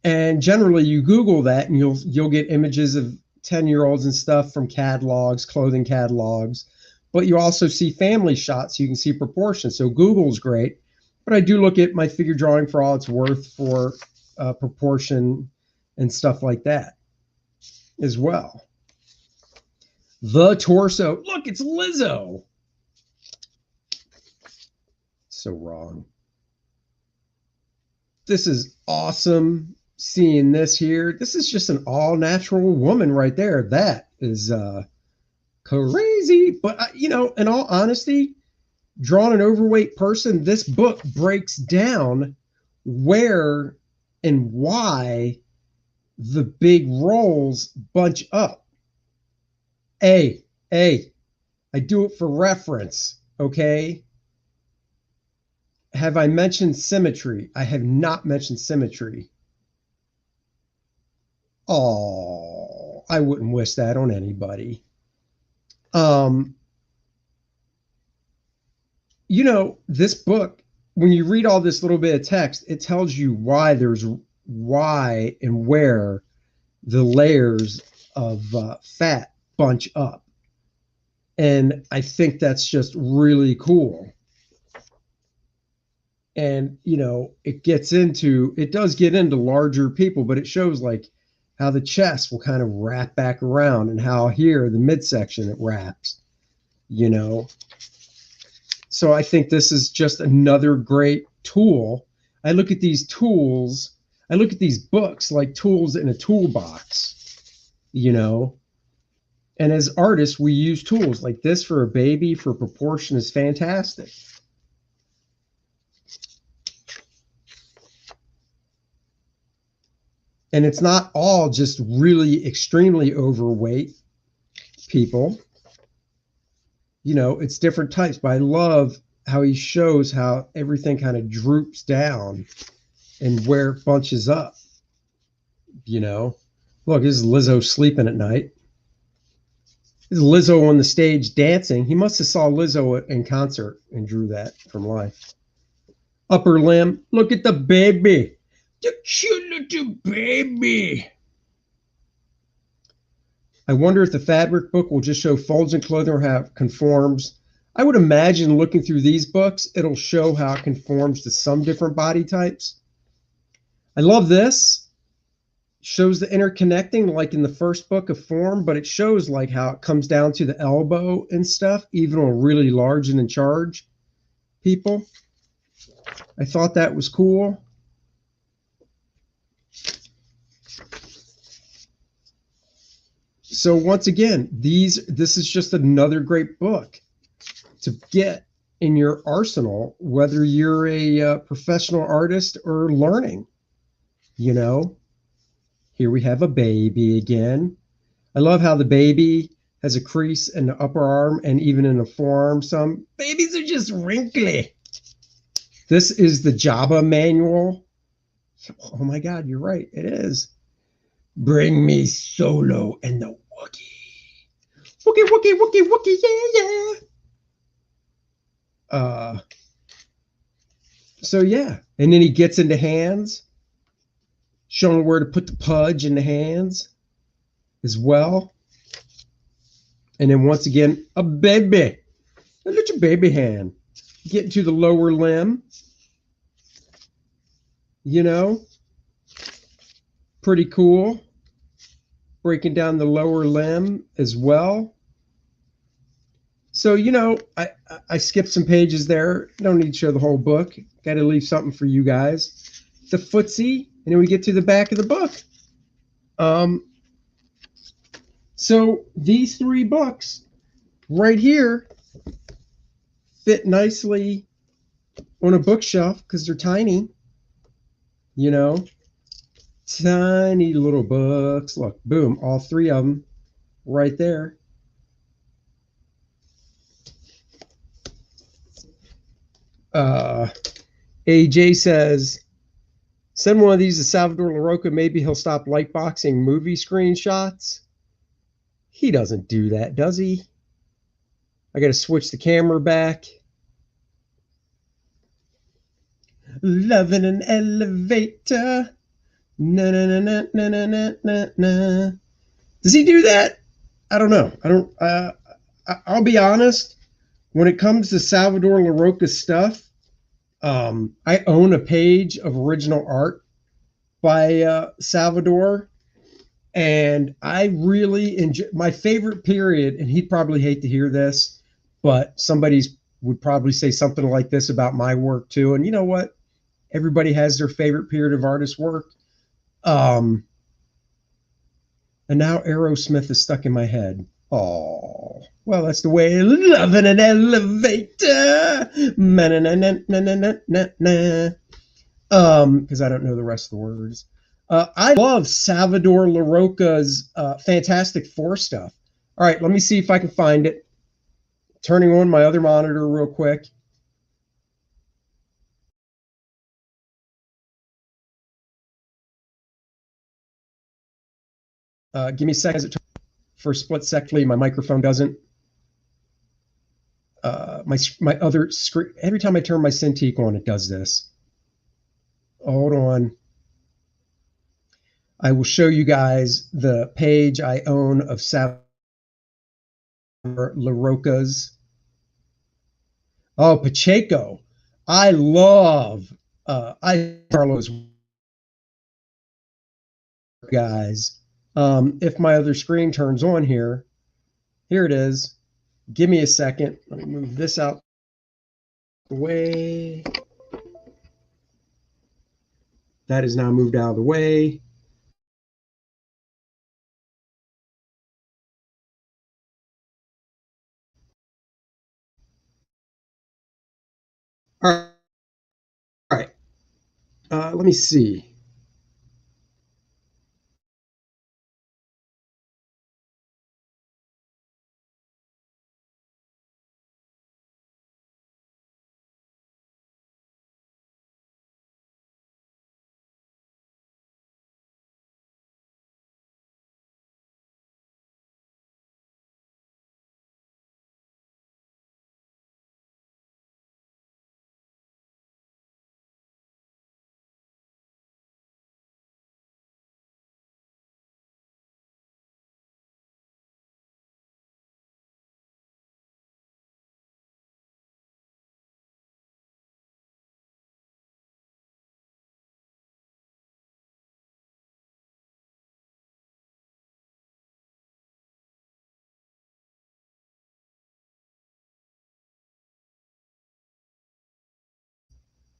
And generally you Google that and you'll get images of 10-year-olds and stuff from catalogs, clothing catalogs, but you also see family shots so you can see proportions. So Google's great, but I do look at my figure drawing for all it's worth for proportion and stuff like that as well. The torso. Look, it's Lizzo. So wrong. This is awesome. Seeing this here. This is just an all-natural woman right there. That is crazy. But, in all honesty, drawing an overweight person, this book breaks down where and why the big roles bunch up. I do it for reference, okay? Have I mentioned symmetry? I have not mentioned symmetry. Oh, I wouldn't wish that on anybody. This book, when you read all this little bit of text, it tells you why and where the layers of fat bunch up. And I think that's just really cool. And, it does get into larger people, but it shows like how the chest will kind of wrap back around and how here, the midsection, it wraps, So I think this is just another great tool. I look at these tools, I look at these books like tools in a toolbox, And as artists, we use tools like this for a baby, for proportion is fantastic. And it's not all just really extremely overweight people. It's different types, but I love how he shows how everything kind of droops down and where it bunches up. Look, this is Lizzo sleeping at night. This is Lizzo on the stage dancing. He must have saw Lizzo in concert and drew that from life. Upper limb, look at the baby. The cute little baby. I wonder if the fabric book will just show folds in clothing or how it conforms. I would imagine looking through these books, it'll show how it conforms to some different body types. I love this. Shows the interconnecting like in the first book of form, but it shows like how it comes down to the elbow and stuff, even on really large and in charge people. I thought that was cool. So once again, this is just another great book to get in your arsenal, whether you're a professional artist or learning. You know, here we have a baby again. I love how the baby has a crease in the upper arm and even in the forearm. Some babies are just wrinkly. This is the Jabba manual. Oh my God, you're right. It is. Bring me Solo and the Wookiee. Wookiee, Wookiee, Wookiee, Wookiee, yeah, yeah. So yeah, and then he gets into hands, showing where to put the pudge in the hands as well. And then once again, a baby. Look at your baby hand. Getting to the lower limb. You know, pretty cool. Breaking down the lower limb as well. So, you know, I skipped some pages there. Don't need to show the whole book. Got to leave something for you guys. The footsie, and then we get to the back of the book. So these three books right here fit nicely on a bookshelf because they're tiny. You know, tiny little books. Look, boom, all three of them right there. AJ says, send one of these to Salvador LaRocca. Maybe he'll stop lightboxing movie screenshots. He doesn't do that, does he? I got to switch the camera back. Love in an elevator. Na na na na na na na na na. Does he do that? I don't know. I don't. I'll be honest. When it comes to Salvador LaRocca stuff, I own a page of original art by Salvador, and I really enjoy my favorite period. And he'd probably hate to hear this, but somebody's would probably say something like this about my work too. And you know what? Everybody has their favorite period of artist work. And now Aerosmith is stuck in my head. Oh, well, that's the way love in an elevator. Because I don't know the rest of the words. I love Salvador LaRocca's Fantastic Four stuff. All right, let me see if I can find it. Turning on my other monitor real quick. Give me a second. For a split second, my microphone doesn't. My other screen. Every time I turn my Cintiq on, it does this. Hold on. I will show you guys the page I own of Salvador LaRocca's. Oh, Pacheco. I love Carlos guys. If my other screen turns on here it is. Give me a second. Let me move this out the way. That is now moved out of the way. All right. Let me see.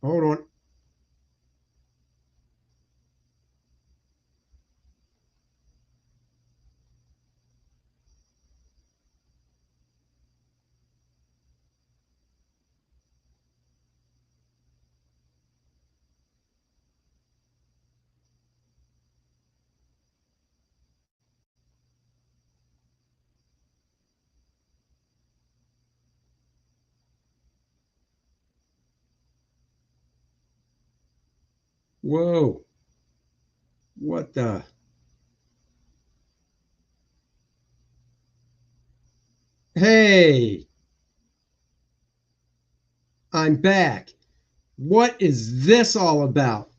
Hold on. Whoa. What the? Hey, I'm back. What is this all about?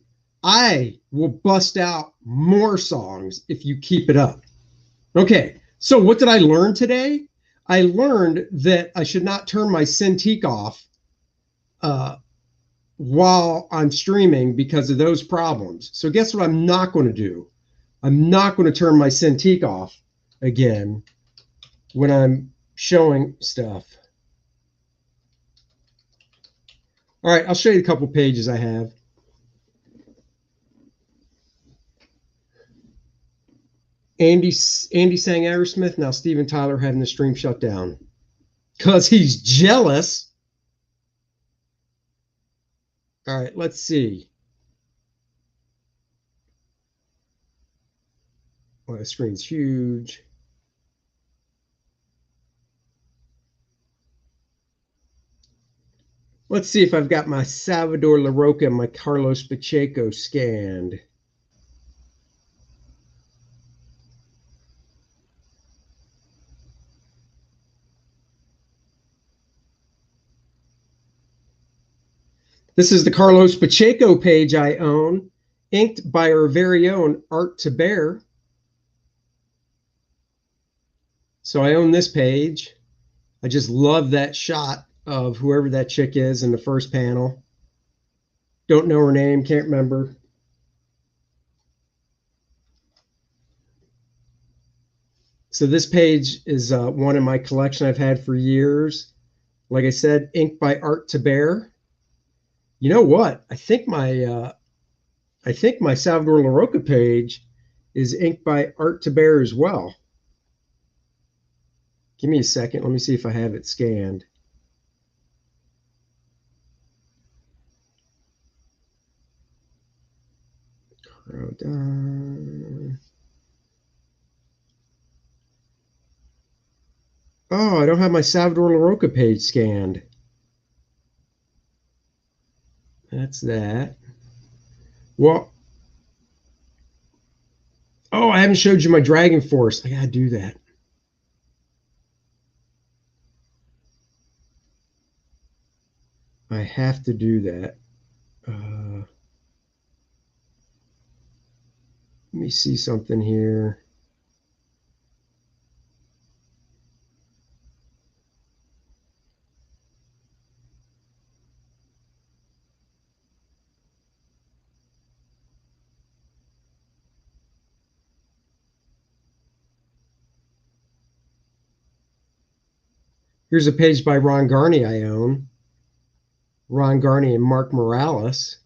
I will bust out more songs if you keep it up. Okay, so what did I learn today? I learned that I should not turn my Cintiq off uh, while I'm streaming because of those problems. So guess what I'm not going to do? I'm not going to turn my Cintiq off again when I'm showing stuff. All right, I'll show you a couple pages I have. Andy sang Aerosmith. Now Steven Tyler having the stream shut down because he's jealous. All right, let's see. Oh, the screen's huge. Let's see if I've got my Salvador Larroca and my Carlos Pacheco scanned. This is the Carlos Pacheco page I own, inked by our very own Art to Bear. So I own this page. I just love that shot of whoever that chick is in the first panel. Don't know her name, can't remember. So this page is one in my collection I've had for years. Like I said, inked by Art to Bear. You know what? I think my Salvador Larroca page is inked by Art to Bear as well. Give me a second. Let me see if I have it scanned. Oh, I don't have my Salvador Larroca page scanned. That's that. Well, oh, I haven't showed you my Dragon Force. I gotta do that. I have to do that. Let me see something here. Here's a page by Ron Garney I own. Ron Garney and Mark Morales.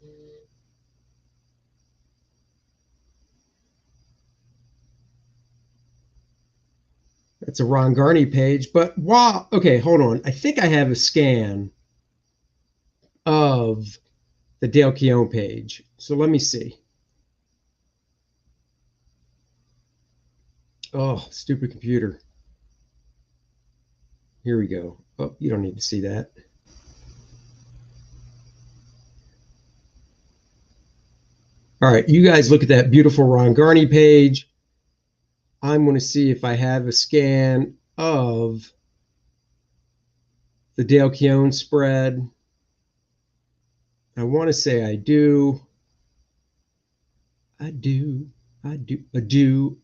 That's a Ron Garney page. But wow, okay, hold on. I think I have a scan of the Dale Keown page. So let me see. Oh, stupid computer. Here we go. Oh, you don't need to see that. All right, you guys look at that beautiful Ron Garney page. I'm going to see if I have a scan of the Dale Keown spread. I want to say I do. I do. Adieu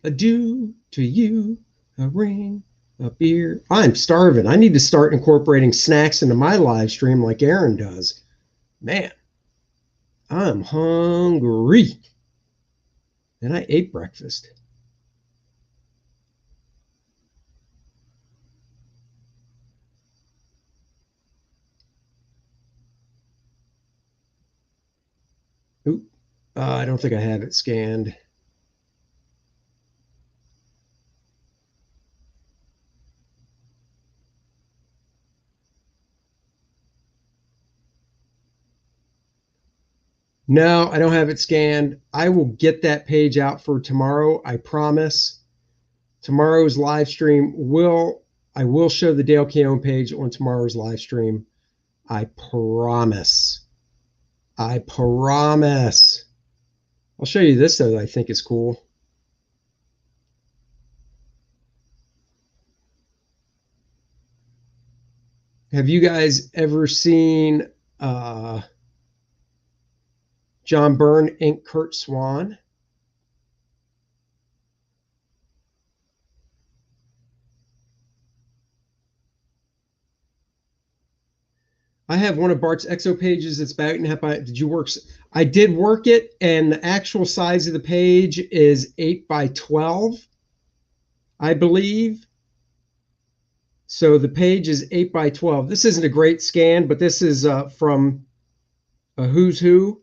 to you, a ring, a beer. I'm starving. I need to start incorporating snacks into my live stream like Aaron does. Man, I'm hungry. And I ate breakfast. I don't think I have it scanned. No, I don't have it scanned. I will get that page out for tomorrow. I promise. Tomorrow's live stream I will show the Dale Keown page on tomorrow's live stream. I promise. I promise. I'll show you this though that I think is cool. Have you guys ever seen John Byrne ink Kurt Swan? I have one of Bart's EXO pages. It's about 8.5 by. Did you work? I did work it, and the actual size of the page is 8 by 12, I believe. So the page is 8 by 12. This isn't a great scan, but this is from a Who's Who.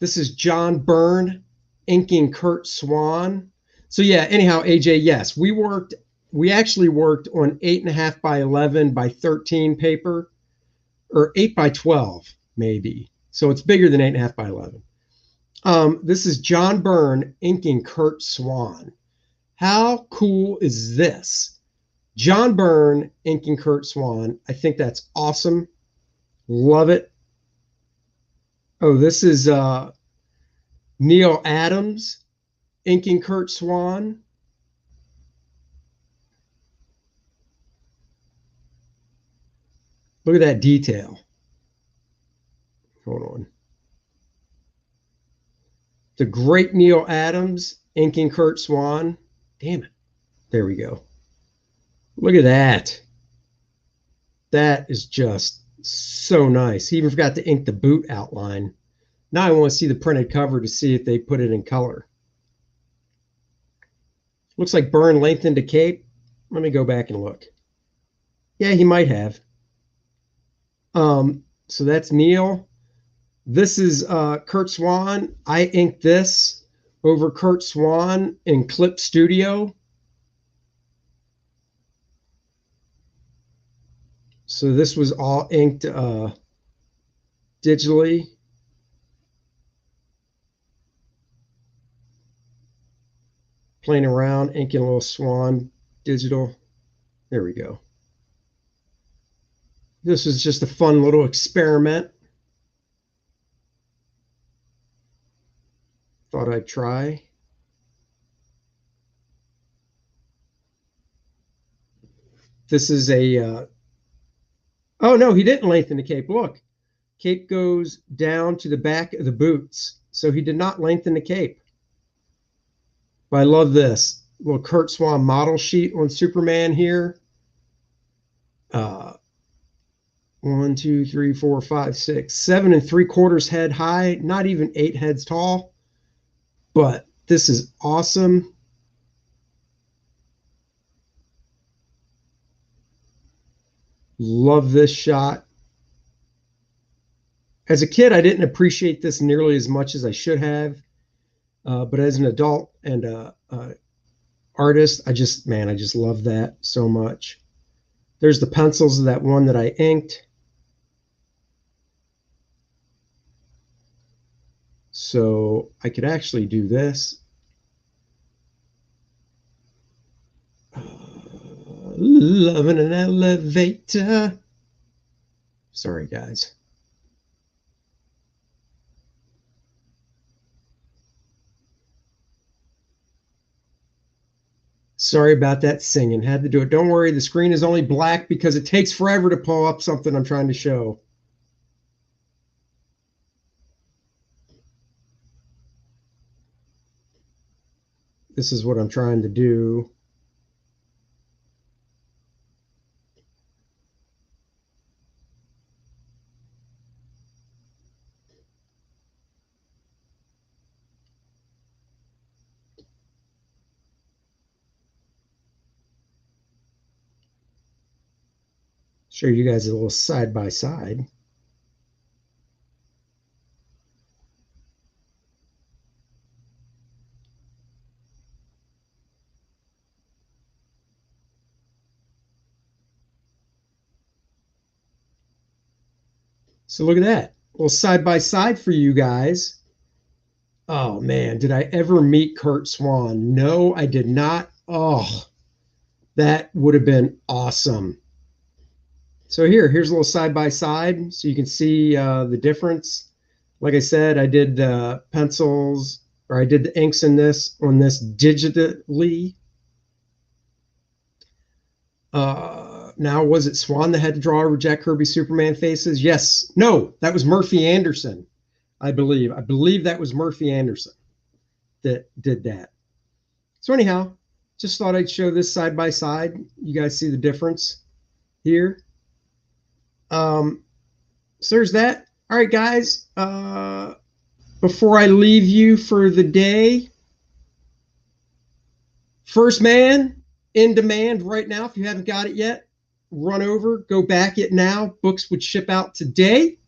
This is John Byrne inking Kurt Swan. So yeah, anyhow, AJ, yes, we actually worked on 8.5 by 11 by 13 paper, or 8 by 12, maybe. So it's bigger than 8.5 by 11. This is John Byrne inking Kurt Swan. How cool is this? John Byrne inking Kurt Swan. I think that's awesome. Love it. Oh, this is Neil Adams inking Kurt Swan. Look at that detail. Hold on. The great Neil Adams inking Kurt Swan. Damn it. There we go. Look at that. That is just so nice. He even forgot to ink the boot outline. Now I want to see the printed cover to see if they put it in color. Looks like Byrne lengthened a cape. Let me go back and look. Yeah, he might have. So that's Neil. This is Kurt Swan. I inked this over Kurt Swan in Clip Studio. So this was all inked digitally. Playing around, inking a little Swan digital. There we go. This was just a fun little experiment. Thought I'd try. This is a, oh no, he didn't lengthen the cape. Look, cape goes down to the back of the boots. So he did not lengthen the cape. But I love this little Kurt Swan model sheet on Superman here. 1, 2, 3, 4, 5, 6, 7 3/4 head high, not even 8 heads tall. But this is awesome. Love this shot. As a kid, I didn't appreciate this nearly as much as I should have. But as an adult and artist, I just love that so much. There's the pencils of that one that I inked. So I could actually do this. Loving an elevator. Sorry, guys. Sorry about that singing. Had to do it. Don't worry, the screen is only black because it takes forever to pull up something I'm trying to show. This is what I'm trying to do. Show you guys a little side by side. So look at that. A little side by side for you guys. Oh man, did I ever meet Kurt Swan? No, I did not. Oh, that would have been awesome. So here's a little side by side so you can see the difference. Like I said, I did pencils, or I did the inks in this on this digitally. Now, was it Swan that had to draw over Jack Kirby Superman faces? Yes. No, that was Murphy Anderson, I believe. I believe that was Murphy Anderson that did that. So anyhow, just thought I'd show this side by side. You guys see the difference here. So there's that. All right, guys. Before I leave you for the day, First Man in demand right now. If you haven't got it yet, run over, go back it now. Books would ship out today.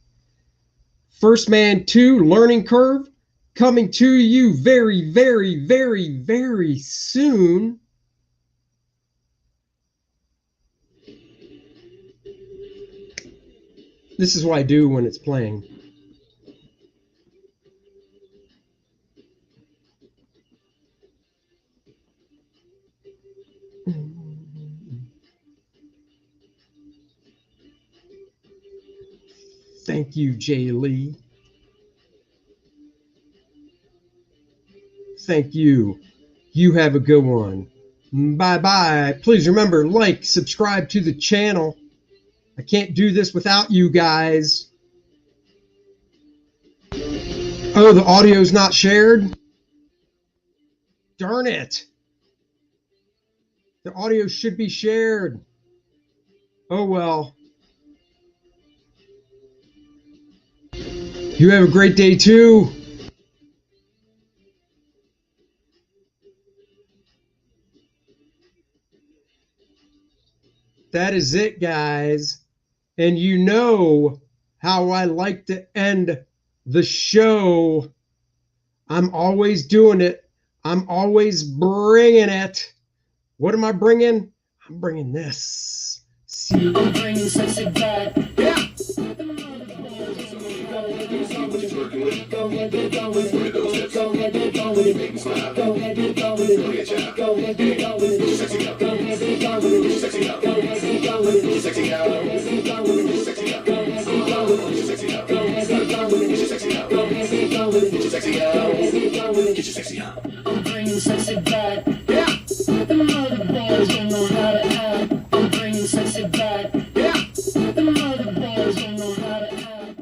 First Man 2 Learning Curve coming to you very, very, very, very soon. This is what I do when it's playing. Thank you, Jay Lee. Thank you. You have a good one. Bye-bye. Please remember, like, subscribe to the channel. I can't do this without you guys. Oh, the audio's not shared? Darn it. The audio should be shared. Oh, well. You have a great day, too. That is it, guys. And you know how I like to end the show. I'm always doing it. I'm always bringing it. What am I bringing? I'm bringing this. See? I'm bringing sexy back. Yeah. Go ahead, go with it. Go ahead, go with it. Go ahead, go with it. Go ahead, go with it. Go ahead, sexy girl. Go ahead, go with it. Sexy girl. Go ahead, go with it. Sexy girl. Go ahead, go with it. Sexy girl. Go ahead, go with it. Sexy girl. Go ahead, go with it. Sexy girl. Go ahead, go with it. Sexy girl. Go ahead, go with it. Get your sexy on. I'm bringing sexy back.